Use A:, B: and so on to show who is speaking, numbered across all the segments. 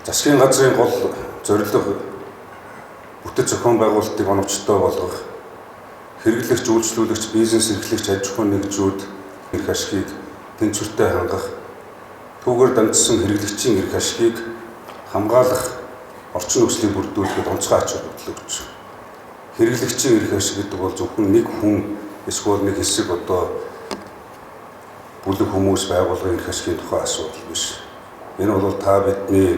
A: Засгийн газрын гол зорилго бүтэц зохион байгуулалтыг оновчтой болгох, хэрэглэгч, үйлчлүүлэгч, бизнес эрхлэгч, аж ахуйн нэгжүүд эрх ашигыг тэнцвэртэй хангах, түүгээр дамжсан хэрэглэгчийн эрх ашигыг хамгаалах орчин нөхцөлийг бүрдүүлэхэд онцгой ач холбогдол өгч. Хэрэглэгчийн эрх ашиг гэдэг бол зөвхөн нэг хүн эсвэл нэг хэсэг бүлэг хүмүүс байгуулгын эрх ашигын тухай асуудал биш. Энэ бол та бидний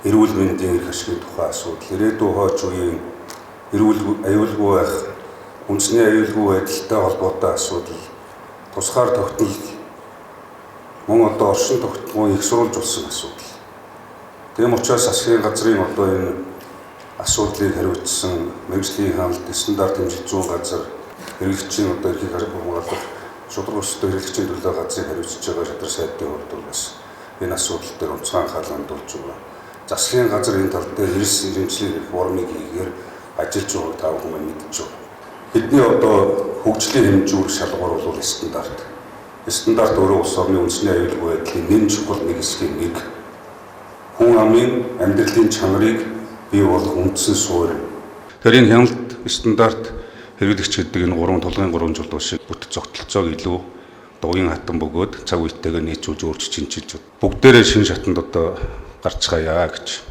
A: эрүүл мэндийн эрх ашигын тухай асуудал, ирээдүйн хойч үеийн аюулгүй байх, үндэсний аюулгүй байдалтай холбоотой асуудал, тусгаар тогтнол, мөн оршин тогтнолыг их сурвалж болсон асуудал. Тийм учраас засгийн газрын энэ асуудлыг хариуцсан мэргэжлийн хаалт стандарт хэмжих зүүн газар хэрэглэгчийн эрхийг хамгаалах шударга өсөлтөд хэрэглэгчийн төлөө газрыг хариуцж байгаа шадар сайдын хувьд бас энэ асуудал дээр онцгой анхаарал хандуулж байгаа. Засгийн газар энэ тал дээр эрс ирэмжлэх реформыг хийхээр ажиллаж байгааг та бүхэн мэдж байна. Бидний хөгжлийн хэмжүүр шалгуур бол стандарт. Стандарт өөрөө улс орны үндэсний аюулгүй байдлын нэн чухал нэг хэсгийн нэг. Хүн амын амьдралын чанарыг бий болгох үндсэн суурь. Тэр энэ хяналт стандарт хэрэглэгч гэдэг энэ толгойн 3 жил шиг бүтэц зогтолцоог илүү дугуйн хатан бөгөөд цаг үетэйгээ нийцүүлж өөрчилж шинжилж бүгдээрээ шин шатанд гарч гаяа гэж